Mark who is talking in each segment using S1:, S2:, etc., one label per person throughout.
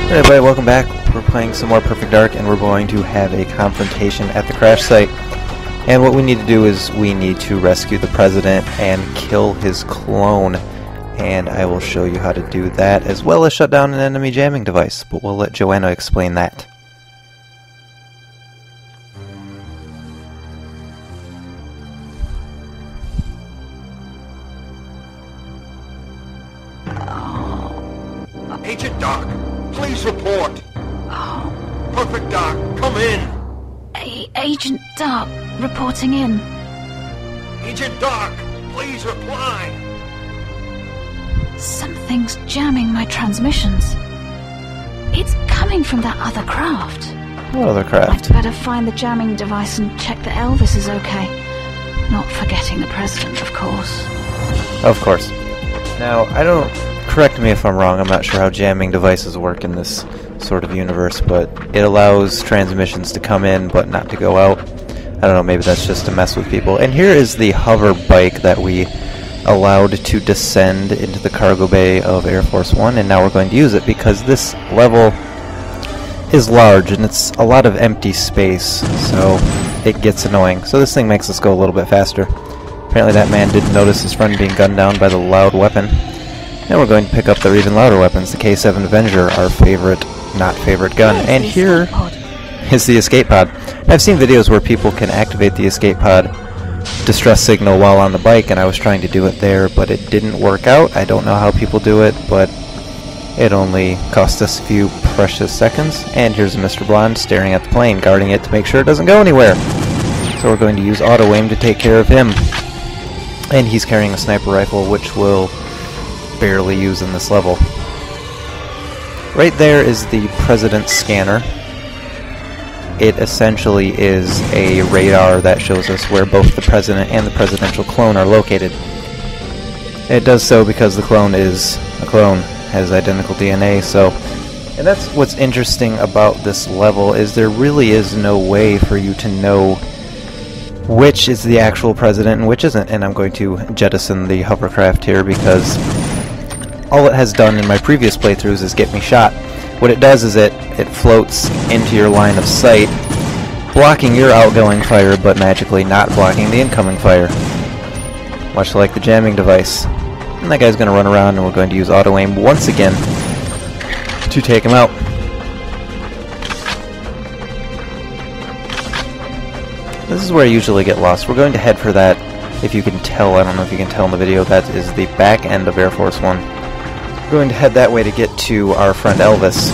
S1: Hey everybody, welcome back. We're playing some more Perfect Dark, and we're going to have a confrontation at the crash site. And what we need to do is we need to rescue the president and kill his clone. And I will show you how to do that, as well as shut down an enemy jamming device. But we'll let Joanna explain that.
S2: Agent Doc, please report. Perfect Doc, come in.
S3: Agent Doc, reporting in.
S2: Agent Doc, please reply.
S3: Something's jamming my transmissions. It's coming from that other craft.
S1: What other craft?
S3: I'd better find the jamming device and check that Elvis is okay. Not forgetting the president, of course.
S1: Of course. Now, correct me if I'm wrong, I'm not sure how jamming devices work in this sort of universe, but it allows transmissions to come in but not to go out. I don't know, maybe that's just to mess with people. And here is the hover bike that we allowed to descend into the cargo bay of Air Force One, and now we're going to use it because this level is large and it's a lot of empty space, so it gets annoying. So this thing makes us go a little bit faster. Apparently that man didn't notice his friend being gunned down by the loud weapon. Now we're going to pick up their even louder weapons, the K7 Avenger, our favorite, not favorite gun. And here is the escape pod. I've seen videos where people can activate the escape pod distress signal while on the bike, and I was trying to do it there, but it didn't work out. I don't know how people do it, but it only cost us a few precious seconds. And here's Mr. Blonde staring at the plane, guarding it to make sure it doesn't go anywhere. So we're going to use auto aim to take care of him. And he's carrying a sniper rifle, which will barely use in this level. Right there is the President's scanner. It essentially is a radar that shows us where both the President and the presidential clone are located. It does so because the clone is a clone, has identical DNA, and that's what's interesting about this level, is there really is no way for you to know which is the actual president and which isn't. And I'm going to jettison the hovercraft here because all it has done in my previous playthroughs is get me shot. What it does is it floats into your line of sight, blocking your outgoing fire but magically not blocking the incoming fire, much like the jamming device. And that guy's going to run around, and we're going to use auto aim once again to take him out. This is where I usually get lost. We're going to head for that. If you can tell, I don't know if you can tell in the video, that is the back end of Air Force One. We're going to head that way to get to our friend Elvis.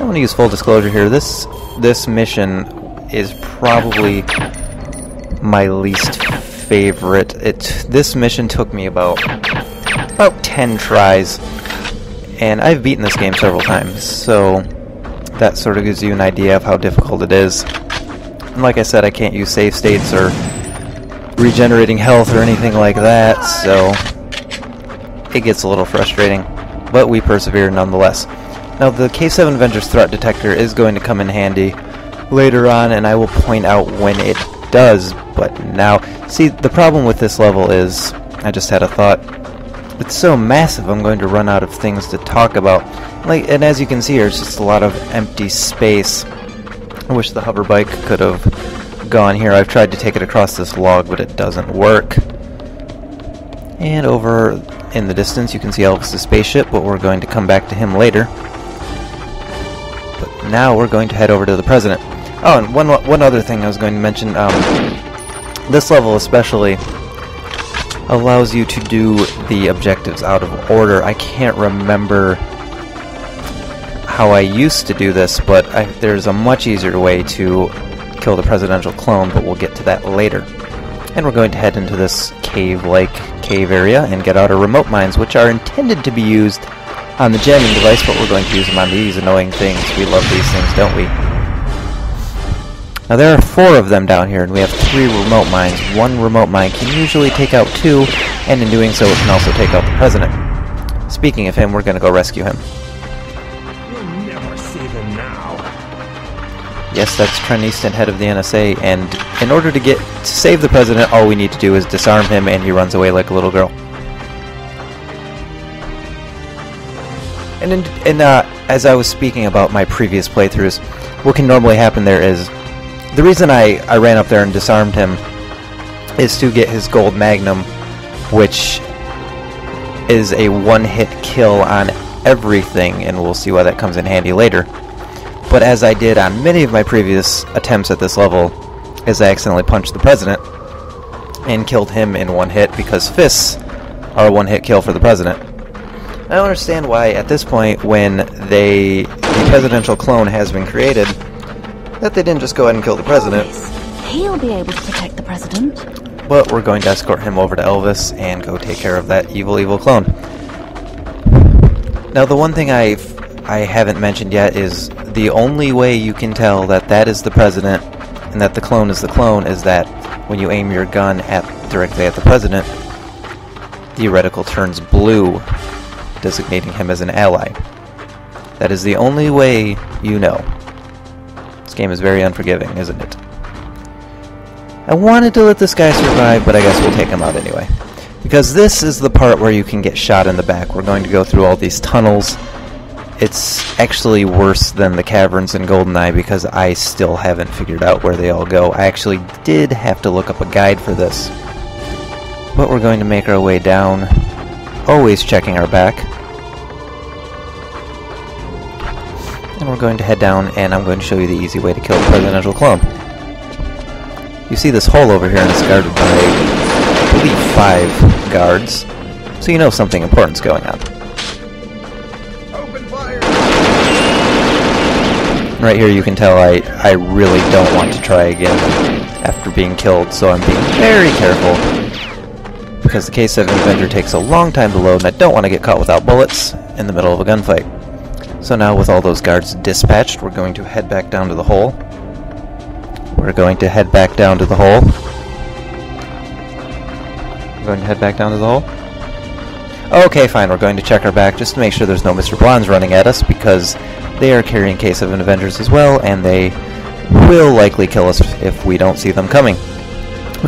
S1: I want to use full disclosure here. This mission is probably my least favorite. This mission took me about 10 tries, and I've beaten this game several times, so that sort of gives you an idea of how difficult it is. And like I said, I can't use save states or regenerating health or anything like that, so it gets a little frustrating, but we persevere nonetheless. Now, the K7 Avenger's threat detector is going to come in handy later on, and I will point out when it does. But now, see, the problem with this level is, I just had a thought, it's so massive I'm going to run out of things to talk about. And as you can see here, it's just a lot of empty space. I wish the hover bike could have gone here. I've tried to take it across this log, but it doesn't work. And over in the distance, you can see Elvis' spaceship, but we're going to come back to him later. But now we're going to head over to the president. Oh, and one other thing I was going to mention. This level especially allows you to do the objectives out of order. I can't remember how I used to do this, but there's a much easier way to kill the presidential clone, but we'll get to that later. And we're going to head into this cave-like cave area and get out our remote mines, which are intended to be used on the jamming device, but we're going to use them on these annoying things. We love these things, don't we? Now there are 4 of them down here, and we have 3 remote mines. One remote mine can usually take out 2, and in doing so it can also take out the president. Speaking of him, we're going to go rescue him.
S2: You'll never see them now.
S1: Yes, that's Trent Easton, head of the NSA, and in order to save the president, all we need to do is disarm him, and he runs away like a little girl. And as I was speaking about my previous playthroughs, what can normally happen there is, the reason I ran up there and disarmed him is to get his gold magnum, which is a one-hit kill on everything, and we'll see why that comes in handy later. But as I did on many of my previous attempts at this level, is I accidentally punched the president and killed him in one hit, because fists are a one-hit kill for the president. I don't understand why at this point, when the presidential clone has been created, that they didn't just go ahead and kill the president.
S3: He'll be able to protect the president.
S1: But we're going to escort him over to Elvis and go take care of that evil clone. Now, the one thing I haven't mentioned yet is the only way you can tell that that is the president and that the clone is that when you aim your gun directly at the president, the reticle turns blue, designating him as an ally. That is the only way you know. This game is very unforgiving, isn't it? I wanted to let this guy survive, but I guess we'll take him out anyway. Because this is the part where you can get shot in the back. We're going to go through all these tunnels. It's actually worse than the caverns in GoldenEye because I still haven't figured out where they all go. I actually did have to look up a guide for this. But we're going to make our way down, always checking our back. And we're going to head down, and I'm going to show you the easy way to kill the presidential clone. You see this hole over here, and it's guarded by, I believe, 5 guards. So you know something important's going on.
S2: Open fire!
S1: Right here you can tell I really don't want to try again after being killed, so I'm being very careful. Because the K7 Avenger takes a long time to load, and I don't want to get caught without bullets in the middle of a gunfight. So now, with all those guards dispatched, we're going to head back down to the hole. We're going to head back down to the hole. We're going to head back down to the hole. Okay, fine, we're going to check our back just to make sure there's no Mr. Blondes running at us, because they are carrying K7 Avengers as well, and they will likely kill us if we don't see them coming.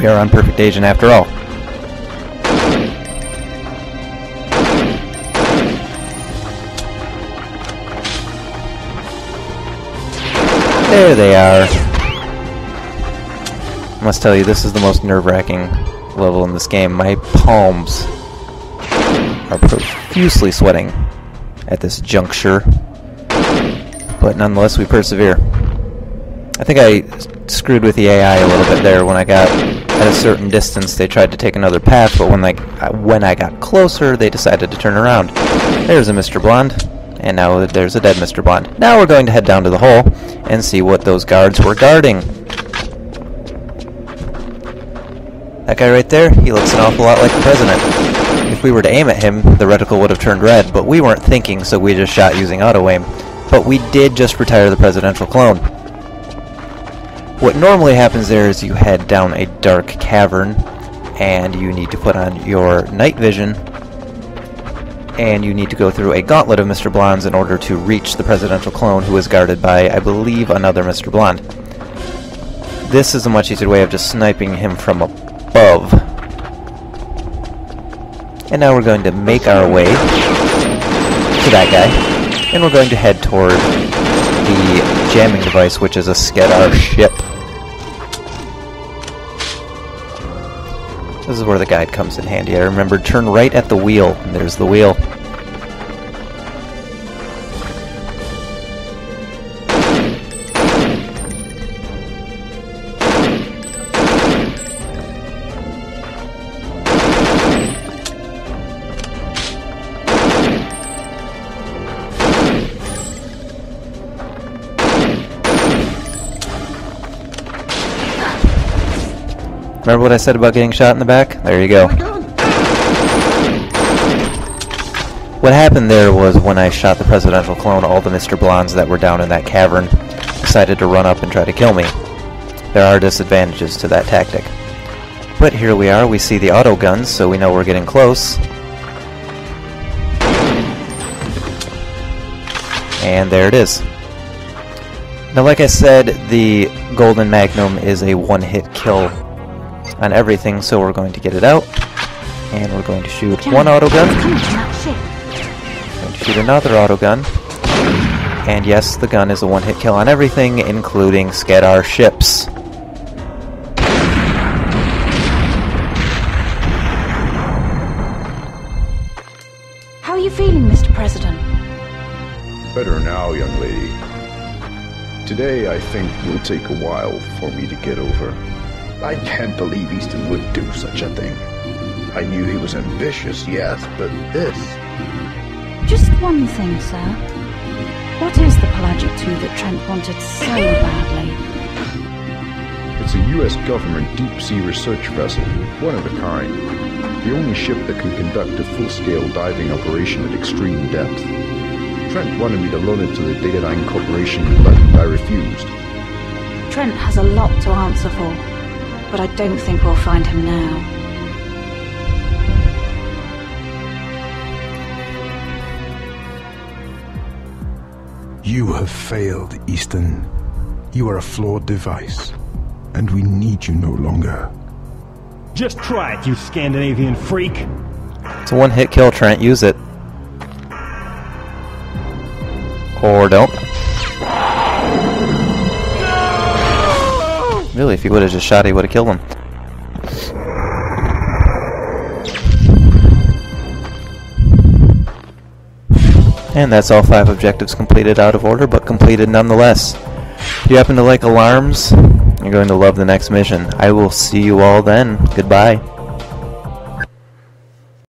S1: We are on perfect agent after all. There they are. I must tell you, this is the most nerve-wracking level in this game. My palms are profusely sweating at this juncture, but nonetheless we persevere. I think I screwed with the AI a little bit there. When I got at a certain distance, they tried to take another path, but when I got closer, they decided to turn around. There's a Mr. Blonde, and now there's a dead Mr. Blonde. Now we're going to head down to the hole and see what those guards were guarding. That guy right there, he looks an awful lot like the president. If we were to aim at him, the reticle would have turned red, but we weren't thinking, so we just shot using auto-aim. But we did just retire the presidential clone. What normally happens there is you head down a dark cavern, and you need to put on your night vision, and you need to go through a gauntlet of Mr. Blondes in order to reach the presidential clone, who is guarded by, I believe, another Mr. Blonde. This is a much easier way of just sniping him from above. And now we're going to make our way to that guy, and we're going to head toward the jamming device, which is a Skedar ship. This is where the guide comes in handy. I remembered, turn right at the wheel, and there's the wheel. Remember what I said about getting shot in the back? There you go. What happened there was when I shot the presidential clone, all the Mr. Blondes that were down in that cavern decided to run up and try to kill me. There are disadvantages to that tactic. But here we are, we see the auto guns, so we know we're getting close. And there it is. Now, like I said, the Golden Magnum is a one-hit kill on everything, so we're going to get it out. And we're going to shoot one autogun. Going to shoot another autogun. And yes, the gun is a one-hit kill on everything, including Skadar ships.
S3: How are you feeling, Mr. President?
S4: Better now, young lady. Today, I think, will take a while for me to get over.
S5: I can't believe Easton would do such a thing. I knew he was ambitious, yes, but this...
S3: Just one thing, sir. What is the Pelagic II that Trent wanted so badly?
S4: It's a U.S. government deep-sea research vessel, one of a kind. The only ship that can conduct a full-scale diving operation at extreme depth. Trent wanted me to loan it to the Dataline Corporation, but I refused.
S3: Trent has a lot to answer for, but I don't think we'll find him now.
S5: You have failed, Easton. You are a flawed device, and we need you no longer.
S6: Just try it, you Scandinavian freak!
S1: It's a one-hit kill, Trent. Use it. Or don't. No! Really, if he would have just shot, he would have killed him. And that's all 5 objectives completed out of order, but completed nonetheless. If you happen to like alarms, you're going to love the next mission. I will see you all then. Goodbye.